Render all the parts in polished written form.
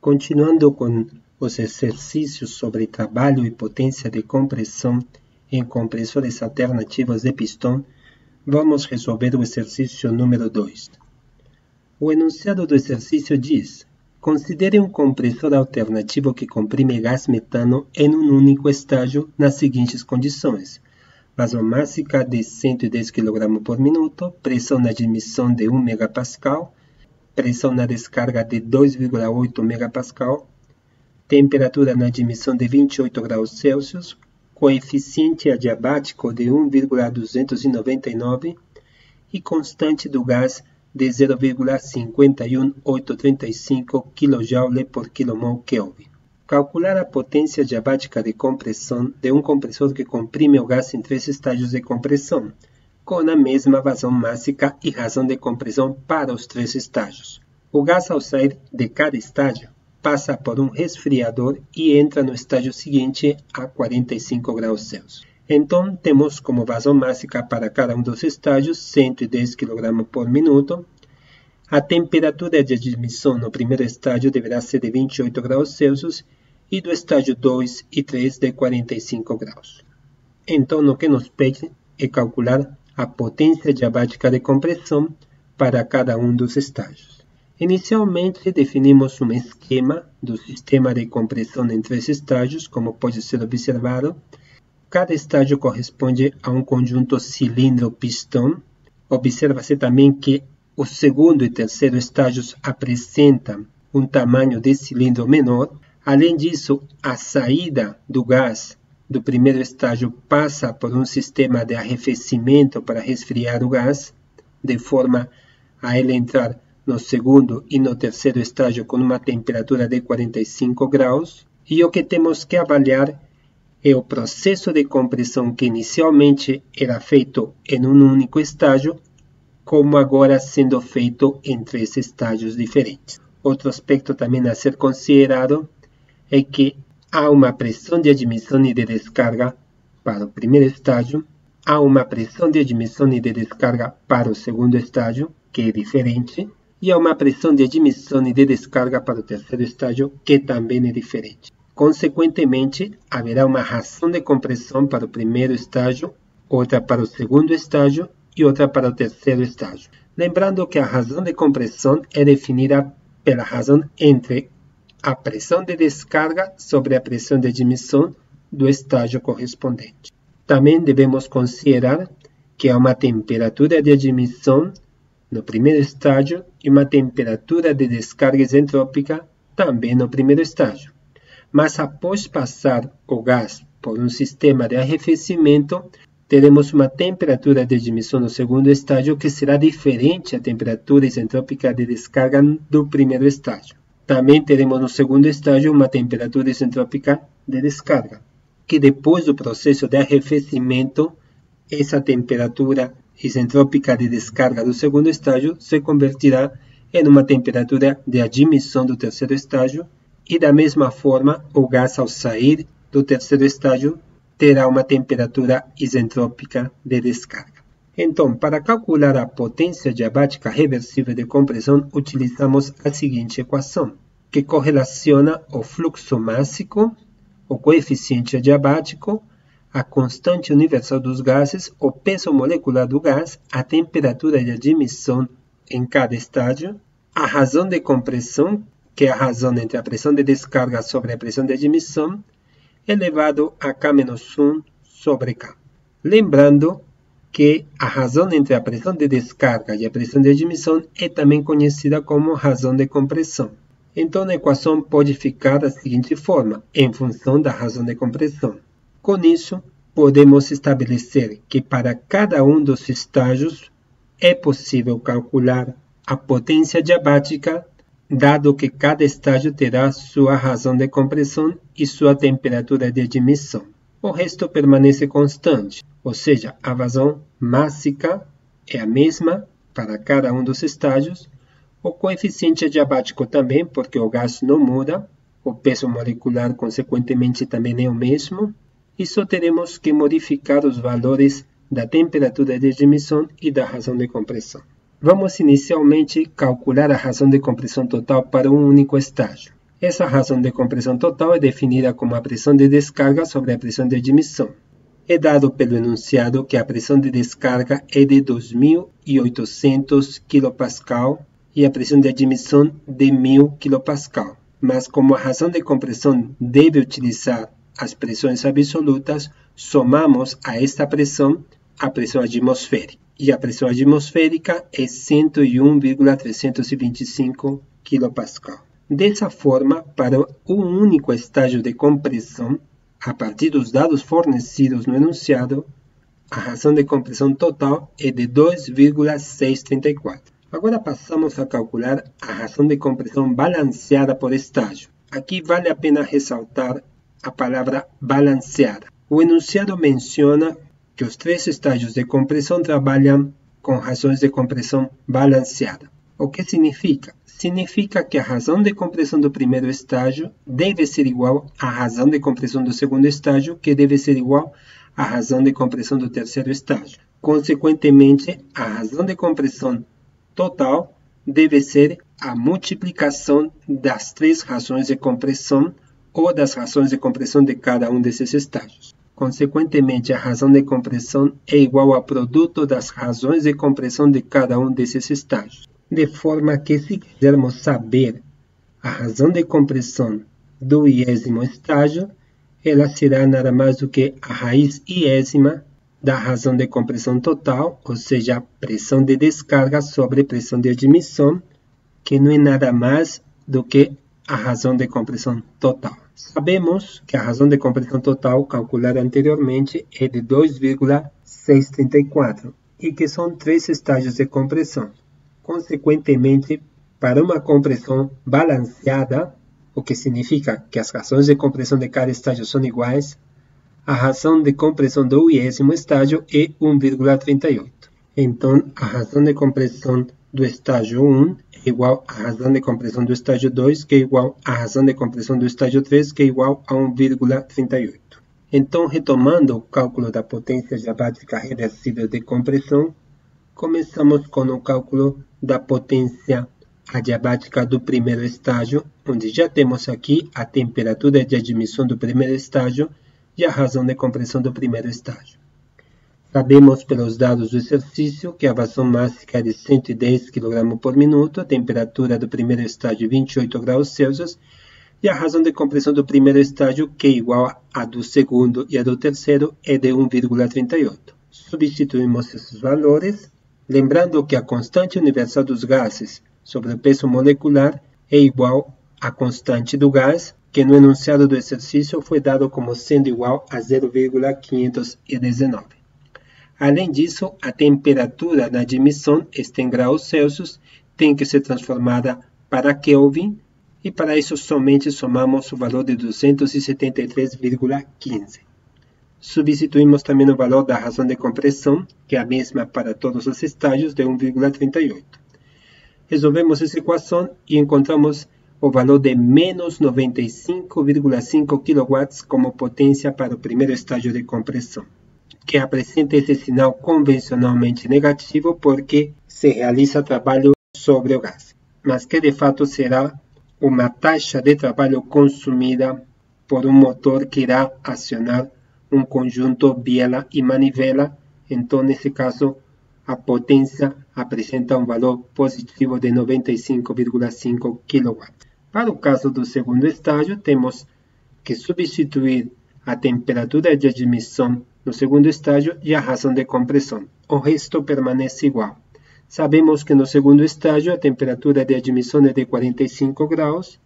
Continuando com os exercícios sobre trabalho e potência de compressão em compressores alternativos de pistão, vamos resolver o exercício número 2. O enunciado do exercício diz: considere um compressor alternativo que comprime gás metano em um único estágio nas seguintes condições: vazão máxima de 110 kg por minuto, pressão na admissão de 1 MPa, pressão na descarga de 2,8 MPa, temperatura na admissão de 28 graus Celsius, coeficiente adiabático de 1,299 e constante do gás de 0,51835 kJ por kmol Kelvin. Calcular a potência adiabática de compressão de um compressor que comprime o gás em 3 estágios de compressão, com a mesma vazão máxima e razão de compressão para os 3 estágios. O gás, ao sair de cada estágio, passa por um resfriador e entra no estágio seguinte a 45 graus Celsius. Então, temos como vazão máxima para cada um dos estágios 110 kg por minuto. A temperatura de admissão no primeiro estágio deverá ser de 28 graus Celsius e do estágio 2 e 3 de 45 graus. Então, o que nos pede é calcular a potência adiabática de compressão para cada um dos estágios. Inicialmente, definimos um esquema do sistema de compressão em 3 estágios, como pode ser observado. Cada estágio corresponde a um conjunto cilindro-pistão. Observa-se também que o segundo e terceiro estágios apresentam um tamanho de cilindro menor. Além disso, a saída do gás do primeiro estágio passa por um sistema de arrefecimento para resfriar o gás, de forma a ele entrar no segundo e no terceiro estágio com uma temperatura de 45 graus. E o que temos que avaliar é o processo de compressão que inicialmente era feito em um único estágio, como agora sendo feito em 3 estágios diferentes. Outro aspecto também a ser considerado é que há uma pressão de admissão e de descarga para o primeiro estágio, há uma pressão de admissão e de descarga para o segundo estágio, que é diferente, e há uma pressão de admissão e de descarga para o terceiro estágio, que também é diferente. Consequentemente, haverá uma razão de compressão para o primeiro estágio, outra para o segundo estágio e outra para o terceiro estágio. Lembrando que a razão de compressão é definida pela razão entre a pressão de descarga sobre a pressão de admissão do estágio correspondente. Também devemos considerar que há uma temperatura de admissão no primeiro estágio e uma temperatura de descarga isentrópica também no primeiro estágio. Mas após passar o gás por um sistema de arrefecimento, teremos uma temperatura de admissão no segundo estágio que será diferente da temperatura isentrópica de descarga do primeiro estágio. Também teremos no segundo estágio uma temperatura isentrópica de descarga, que depois do processo de arrefecimento, essa temperatura isentrópica de descarga do segundo estágio se convertirá em uma temperatura de admissão do terceiro estágio e, da mesma forma, o gás ao sair do terceiro estágio terá uma temperatura isentrópica de descarga. Então, para calcular a potência adiabática reversível de compressão, utilizamos a seguinte equação, que correlaciona o fluxo máximo, o coeficiente adiabático, a constante universal dos gases, o peso molecular do gás, a temperatura de admissão em cada estágio, a razão de compressão, que é a razão entre a pressão de descarga sobre a pressão de admissão, elevado a K-1 sobre K. Lembrando que a razão entre a pressão de descarga e a pressão de admissão é também conhecida como razão de compressão. Então, a equação pode ficar da seguinte forma, em função da razão de compressão. Com isso, podemos estabelecer que para cada um dos estágios é possível calcular a potência adiabática, dado que cada estágio terá sua razão de compressão e sua temperatura de admissão. O resto permanece constante, ou seja, a vazão máxima é a mesma para cada um dos estágios, o coeficiente adiabático também, porque o gás não muda, o peso molecular, consequentemente, também é o mesmo, e só teremos que modificar os valores da temperatura de admissão e da razão de compressão. Vamos inicialmente calcular a razão de compressão total para um único estágio. Essa razão de compressão total é definida como a pressão de descarga sobre a pressão de admissão. É dado pelo enunciado que a pressão de descarga é de 2.800 kPa e a pressão de admissão de 1.000 kPa. Mas como a razão de compressão deve utilizar as pressões absolutas, somamos a esta pressão a pressão atmosférica. E a pressão atmosférica é 101,325 kPa. Dessa forma, para um único estágio de compressão, a partir dos dados fornecidos no enunciado, a razão de compressão total é de 2,634. Agora passamos a calcular a razão de compressão balanceada por estágio. Aqui vale a pena ressaltar a palavra balanceada. O enunciado menciona que os 3 estágios de compressão trabalham com razões de compressão balanceada. O que significa? Significa que a razão de compressão do primeiro estágio deve ser igual à razão de compressão do segundo estágio, que deve ser igual à razão de compressão do terceiro estágio. Consequentemente, a razão de compressão total deve ser a multiplicação das 3 razões de compressão ou das razões de compressão de cada um desses estágios. Consequentemente, a razão de compressão é igual ao produto das razões de compressão de cada um desses estágios. De forma que, se quisermos saber a razão de compressão do 1º estágio, ela será nada mais do que a raiz iésima da razão de compressão total, ou seja, a pressão de descarga sobre pressão de admissão, que não é nada mais do que a razão de compressão total. Sabemos que a razão de compressão total calculada anteriormente é de 2,634 e que são 3 estágios de compressão. Consequentemente, para uma compressão balanceada, o que significa que as razões de compressão de cada estágio são iguais, a razão de compressão do 1º estágio é 1,38. Então, a razão de compressão do estágio 1 é igual à razão de compressão do estágio 2, que é igual à razão de compressão do estágio 3, que é igual a 1,38. Então, retomando o cálculo da potência diabática reversível de compressão, começamos com o cálculo da potência adiabática do primeiro estágio, onde já temos aqui a temperatura de admissão do primeiro estágio e a razão de compressão do primeiro estágio. Sabemos pelos dados do exercício que a vazão máxima é de 110 kg por minuto, a temperatura do primeiro estágio 28 graus Celsius e a razão de compressão do primeiro estágio, que é igual à do segundo e à do terceiro, é de 1,38. Substituímos esses valores, lembrando que a constante universal dos gases sobre o peso molecular é igual à constante do gás, que no enunciado do exercício foi dado como sendo igual a 0,519. Além disso, a temperatura na admissão está em graus Celsius, tem que ser transformada para Kelvin, e para isso somente somamos o valor de 273,15. Substituímos também o valor da razão de compressão, que é a mesma para todos os estágios, de 1,38. Resolvemos essa equação e encontramos o valor de menos 95,5 kW como potência para o primeiro estágio de compressão, que apresenta esse sinal convencionalmente negativo porque se realiza trabalho sobre o gás, mas que de fato será uma taxa de trabalho consumida por um motor que irá acionar um conjunto biela e manivela. Então, nesse caso, a potência apresenta um valor positivo de 95,5 kW. Para o caso do segundo estágio, temos que substituir a temperatura de admissão no segundo estágio e a razão de compressão. O resto permanece igual. Sabemos que no segundo estágio a temperatura de admissão é de 45 graus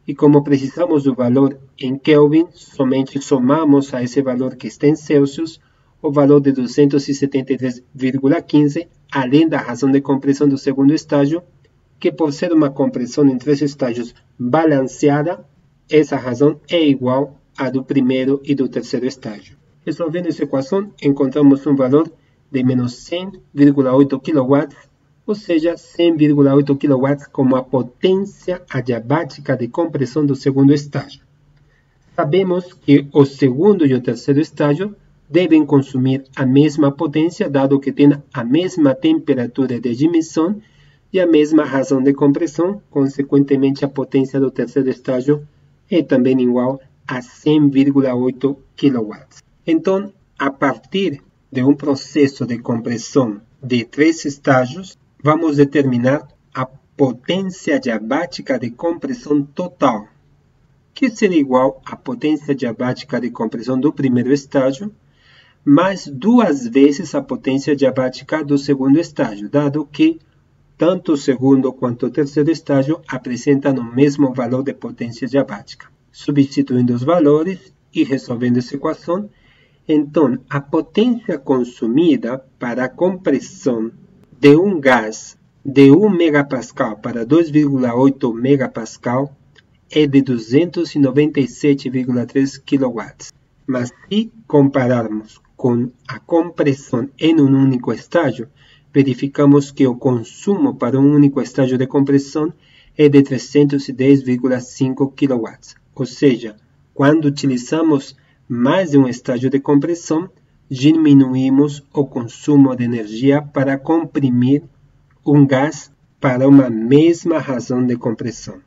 e como precisamos do valor em Kelvin, somente somamos a esse valor que está em Celsius o valor de 273,15, além da razão de compressão do segundo estágio, que por ser uma compressão em 3 estágios balanceada, essa razão é igual à do primeiro e do terceiro estágio. Resolvendo essa equação, encontramos um valor de menos 100,8 kW, ou seja, 100,8 kW como a potência adiabática de compressão do segundo estágio. Sabemos que o segundo e o terceiro estágio devem consumir a mesma potência, dado que têm a mesma temperatura de admissão e a mesma razão de compressão, consequentemente a potência do terceiro estágio é também igual a 100,8 kW. Então, a partir de um processo de compressão de 3 estágios, vamos determinar a potência diabática de compressão total, que será igual à potência diabática de compressão do primeiro estágio, mais 2 vezes a potência diabática do segundo estágio, dado que tanto o segundo quanto o terceiro estágio apresentam o mesmo valor de potência diabática. Substituindo os valores e resolvendo essa equação, então a potência consumida para a compressão de um gás de 1 megapascal para 2,8 megapascal é de 297,3 kW. Mas se compararmos com a compressão em um único estágio, verificamos que o consumo para um único estágio de compressão é de 310,5 kW. Ou seja, quando utilizamos mais de um estágio de compressão, diminuímos o consumo de energia para comprimir um gás para uma mesma razão de compressão.